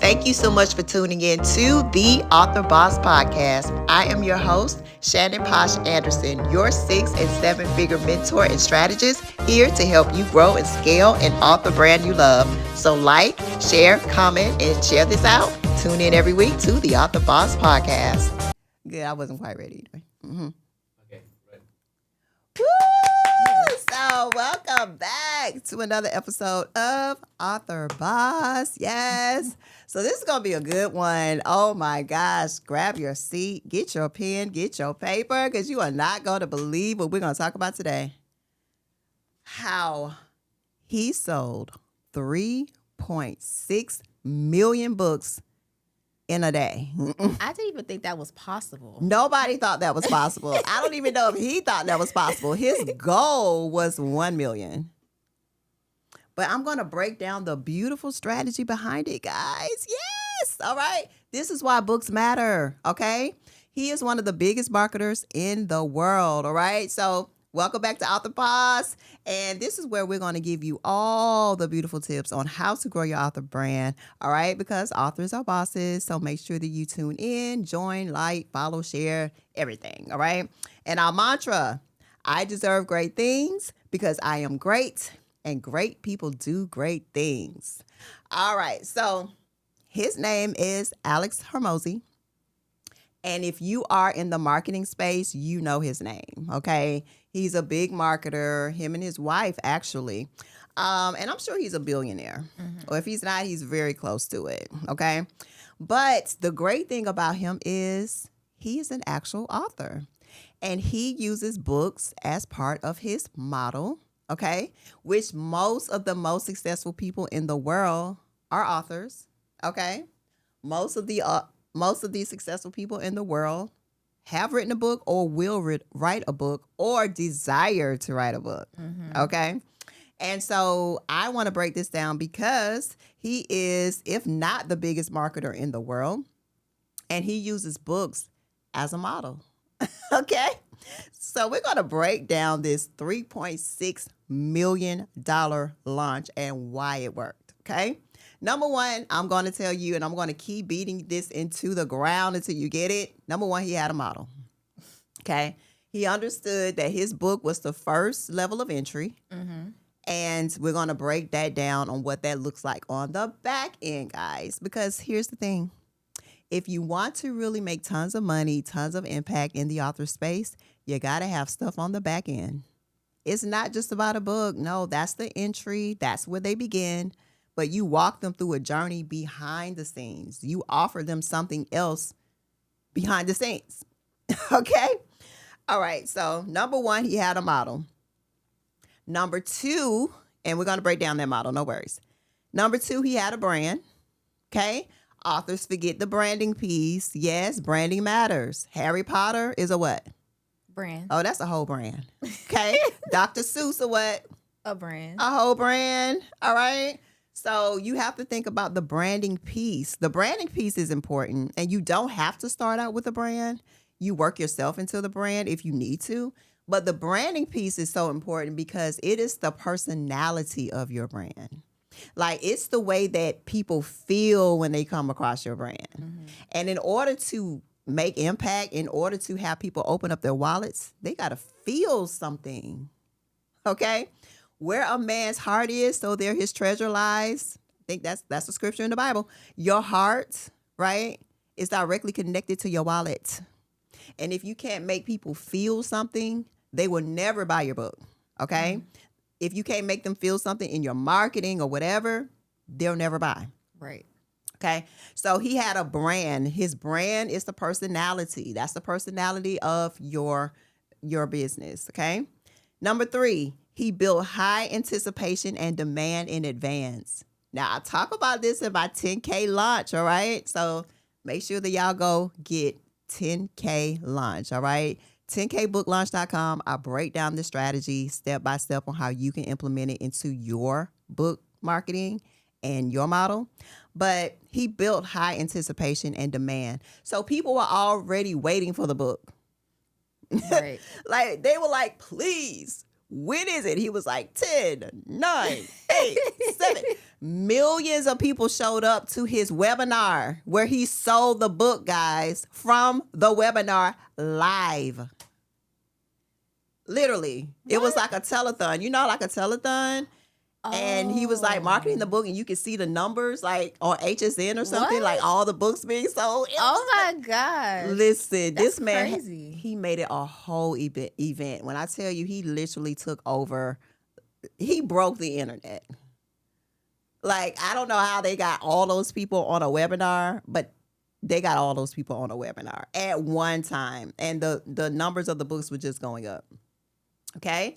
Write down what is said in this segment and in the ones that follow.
Thank you so much for tuning in to the Author Boss Podcast. I am your host, Shannon Posh Anderson, your 6 and 7-figure mentor and strategist, here to help you grow and scale an author brand you love. So like, share, comment, and share this out. Tune in every week to the Author Boss Podcast. Good, I wasn't quite ready either. Okay, ready. Woo! So welcome back to another episode of Author Boss. Yes. So this is going to be a good one. Oh my gosh. Grab your seat, get your pen, get your paper, because you are not going to believe what we're going to talk about today. How he sold 3.6 million books in a day. I didn't even think that was possible. Nobody thought that was possible. I don't even know if he thought that was possible. His goal was 1 million. But I'm going to break down the beautiful strategy behind it, guys. Yes. All right. This is why books matter. Okay. He is one of the biggest marketers in the world. All right. So welcome back to Author Boss. And this is where we're going to give you all the beautiful tips on how to grow your author brand. All right. Because authors are bosses. So make sure that you tune in, join, like, follow, share, everything. All right. And our mantra, I deserve great things because I am great. And great people do great things. All right. So his name is Alex Hormozi. And if you are in the marketing space, you know his name. Okay. He's a big marketer, him and his wife, actually. And I'm sure he's a billionaire. Or if he's not, he's very close to it. Okay. But the great thing about him is he is an actual author. And he uses books as part of his model. Okay, which most of the most successful people in the world are authors. Okay, most of the successful people in the world have written a book or will write a book or desire to write a book. Okay, and so I want to break this down because he is, if not the biggest marketer in the world, and he uses books as a model. Okay. So we're going to break down this $3.6 million launch and why it worked. Okay. Number one, I'm going to tell you, and I'm going to keep beating this into the ground until you get it. Number one, he had a model. Okay. He understood that his book was the first level of entry. And we're going to break that down on what that looks like on the back end, guys, because here's the thing. If you want to really make tons of money, tons of impact in the author space, you got to have stuff on the back end. It's not just about a book. No, that's the entry. That's where they begin. But you walk them through a journey behind the scenes. You offer them something else behind the scenes. Okay? All right. So number one, he had a model. Number two, and we're going to break down that model. No worries. Number two, he had a brand. Okay? Authors forget the branding piece. Yes, branding matters. Harry Potter is a what? Brand. Oh, that's a whole brand. Okay. Dr. Seuss a what? A brand. A whole brand. All right. So you have to think about the branding piece. The branding piece is important, and you don't have to start out with a brand. You work yourself into the brand if you need to. But the branding piece is so important because it is the personality of your brand. Like, it's the way that people feel when they come across your brand. And in order to make impact, in order to have people open up their wallets, they got to feel something. Okay? Where a man's heart is, so there his treasure lies. I think that's the scripture in the Bible. Your heart, right, is directly connected to your wallet. And if you can't make people feel something, they will never buy your book. Okay? If you can't make them feel something in your marketing or whatever, they'll never buy. Right. Okay. So he had a brand. His brand is the personality. That's the personality of your business. Okay. Number three, he built high anticipation and demand in advance. Now, I talk about this in my 10K launch. All right. So make sure that y'all go get 10K launch. All right. 10kbooklaunch.com. I break down the strategy step by step on how you can implement it into your book marketing and your model. But he built high anticipation and demand. So people were already waiting for the book. Right. Like, they were like, please, When is it? He was like 10, 9, 8, 7. Millions of people showed up to his webinar where he sold the book, guys, from the webinar live. Literally. It was like a telethon. You know, like a telethon? And he was like marketing the book, and you could see the numbers like on HSN or something, like all the books being sold. My God. Listen, That's this man, crazy. he made it a whole event. When I tell you, he literally took over, he broke the internet. Like, I don't know how they got all those people on a webinar, but they got all those people on a webinar at one time. And the numbers of the books were just going up. Okay.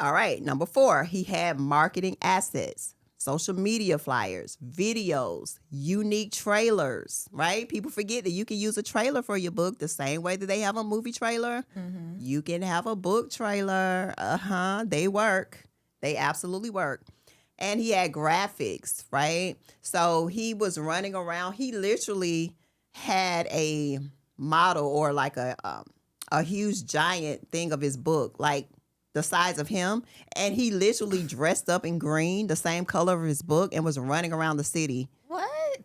All right. Number 4, he had marketing assets, social media flyers, videos, unique trailers, right? People forget that you can use a trailer for your book the same way that they have a movie trailer. Mm-hmm. You can have a book trailer. They work. They absolutely work. And he had graphics, right? So he was running around. He literally had a model or like a huge giant thing of his book, like the size of him, and he literally dressed up in green, the same color of his book, and was running around the city. What?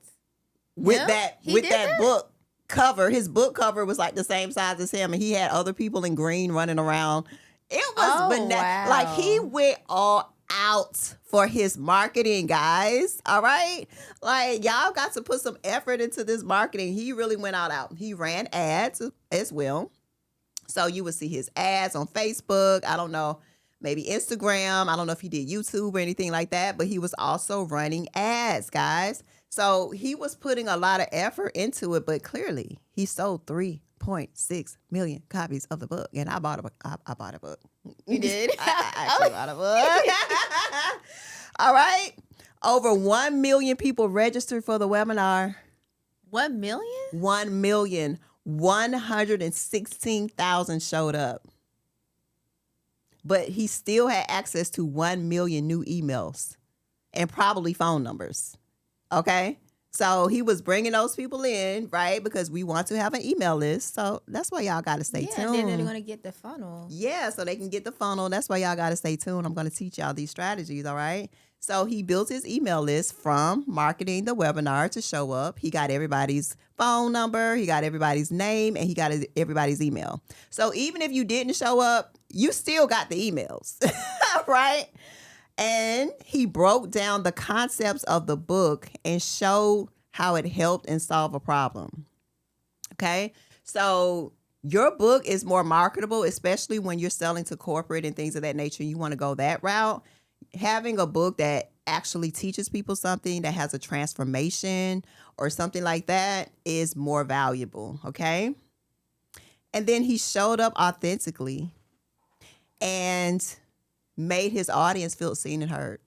With that book cover. His book cover was like the same size as him, and he had other people in green running around. It was wow. Like, he went all out for his marketing, guys. All right? Like, y'all got to put some effort into this marketing. He really went all out. He ran ads as well. So you would see his ads on Facebook. I don't know, maybe Instagram. I don't know if he did YouTube or anything like that, but he was also running ads, guys. So he was putting a lot of effort into it, but clearly he sold 3.6 million copies of the book. And I bought a book. I bought a book. You did? I actually bought a book. All right. Over 1 million people registered for the webinar. 1 million? 1 million. 116,000 showed up. But he still had access to 1 million new emails and probably phone numbers. Okay? So he was bringing those people in, right? Because we want to have an email list. So that's why y'all got to stay tuned. Then they're going to get the funnel. Yeah, so they can get the funnel. That's why y'all got to stay tuned. I'm going to teach y'all these strategies, all right? So he built his email list from marketing the webinar to show up. He got everybody's phone number, he got everybody's name, and he got everybody's email. So even if you didn't show up, you still got the emails, right? And he broke down the concepts of the book and showed how it helped and solve a problem. Okay? So your book is more marketable, especially when you're selling to corporate and things of that nature. You want to go that route. Having a book that actually teaches people something, that has a transformation or something like that, is more valuable, okay? And then he showed up authentically and made his audience feel seen and heard.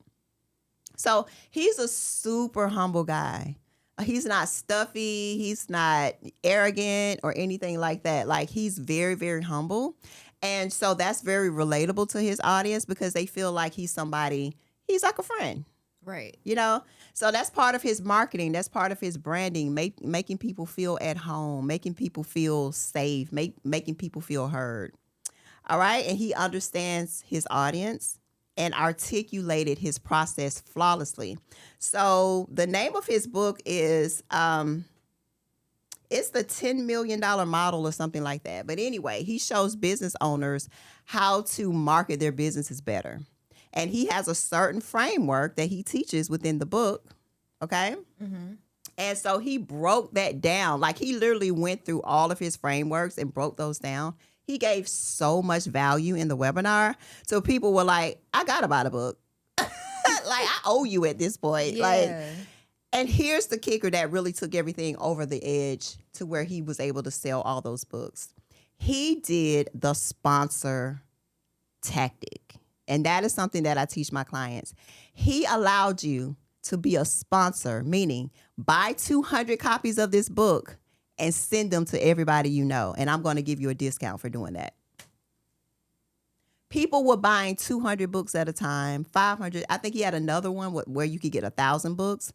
So he's a super humble guy. He's not stuffy. He's not arrogant or anything like that. Like, he's very, very humble. And so that's very relatable to his audience because they feel like he's somebody, he's like a friend. Right. You know? So that's part of his marketing. That's part of his branding, making people feel at home, making people feel safe, making people feel heard. All right? And he understands his audience and articulated his process flawlessly. So the name of his book is... it's the $10 million model or something like that. But anyway, he shows business owners how to market their businesses better. And he has a certain framework that he teaches within the book. Okay? Mm-hmm. And so he broke that down. Like, he literally went through all of his frameworks and broke those down. He gave so much value in the webinar. So people were like, I got to buy the book. Like, I owe you at this point. Yeah. Like, and here's the kicker that really took everything over the edge to where he was able to sell all those books. He did the sponsor tactic. And that is something that I teach my clients. He allowed you to be a sponsor, meaning buy 200 copies of this book and send them to everybody you know. And I'm going to give you a discount for doing that. People were buying 200 books at a time, 500. I think he had another one where you could get 1,000 books.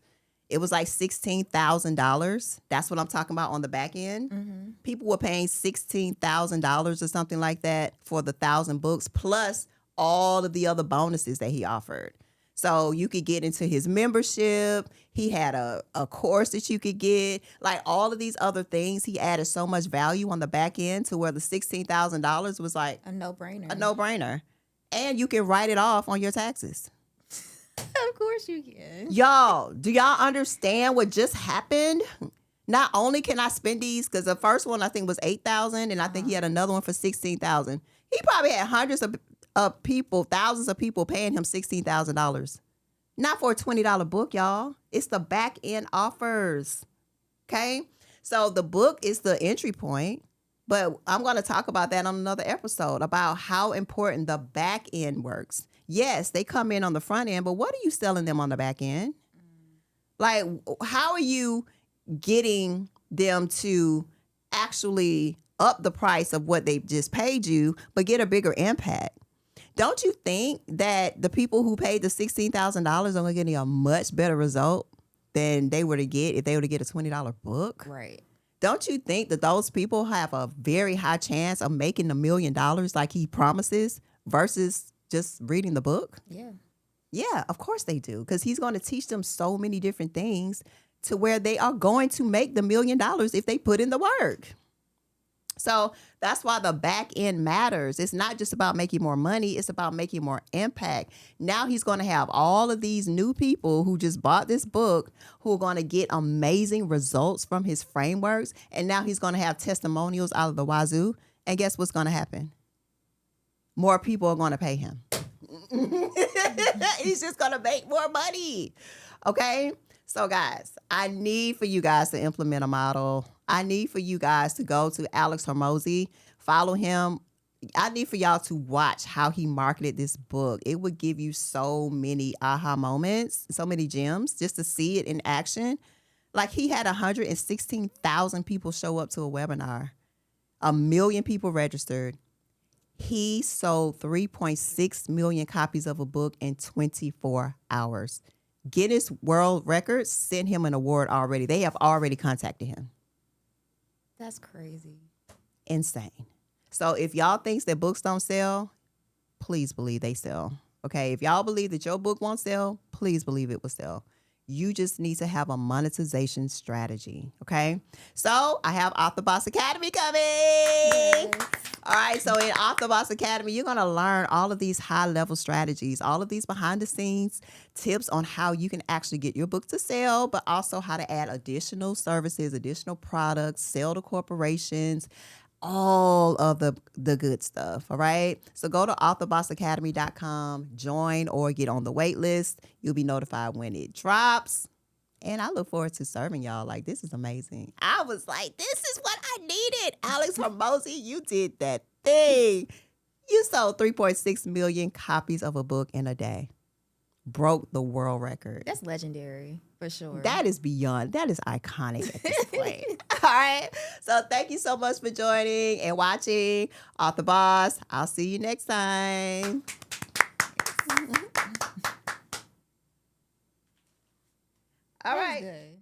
It was like $16,000. That's what I'm talking about on the back end. Mm-hmm. People were paying $16,000 or something like that for the 1,000 books, plus all of the other bonuses that he offered. So you could get into his membership. He had a course that you could get. Like all of these other things, he added so much value on the back end to where the $16,000 was like A no-brainer. a no-brainer. And you can write it off on your taxes. Of course you can. Y'all, do y'all understand what just happened? Not only can I spend these, because the first one I think was $8,000, and I think he had another one for $16,000. He probably had hundreds of people, thousands of people paying him $16,000. Not for a $20 book, y'all. It's the back end offers. Okay? So the book is the entry point, but I'm going to talk about that on another episode about how important the back end works. Yes, they come in on the front end, but what are you selling them on the back end? Like, how are you getting them to actually up the price of what they just paid you, but get a bigger impact? Don't you think that the people who paid the $16,000 are getting a much better result than they were to get if they were to get a $20 book? Right. Don't you think that those people have a very high chance of making $1 million like he promises versus just reading the book? Yeah. Yeah, of course they do, because he's going to teach them so many different things to where they are going to make the $1 million if they put in the work. So that's why the back end matters. It's not just about making more money. It's about making more impact. Now he's going to have all of these new people who just bought this book who are going to get amazing results from his frameworks. And now he's going to have testimonials out of the wazoo. And guess what's going to happen? More people are going to pay him. He's just going to make more money. Okay? So guys, I need for you guys to implement a model. I need for you guys to go to Alex Hormozi, follow him. I need for y'all to watch how he marketed this book. It would give you so many aha moments, so many gems just to see it in action. Like he had 116,000 people show up to a webinar. 1 million people registered. He sold 3.6 million copies of a book in 24 hours. Guinness World Records sent him an award already. They have already contacted him. That's crazy. Insane. So if y'all thinks that books don't sell, please believe they sell. Okay? If y'all believe that your book won't sell, please believe it will sell. You just need to have a monetization strategy. Okay? So I have Off the Boss Academy coming. Yes. All right, so in Off the Boss Academy, you're going to learn all of these high-level strategies, all of these behind-the-scenes tips on how you can actually get your book to sell, but also how to add additional services, additional products, sell to corporations, all of the good stuff, all right? So go to offthebossacademy.com, join or get on the wait list. You'll be notified when it drops. And I look forward to serving y'all. Like, this is amazing. I was like, this is what I needed. Alex Hormozi, you did that thing. You sold 3.6 million copies of a book in a day. Broke the world record. That's legendary, for sure. That is beyond. That is iconic at this point. All right. So thank you so much for joining and watching Off the Boss. I'll see you next time. All right. Good.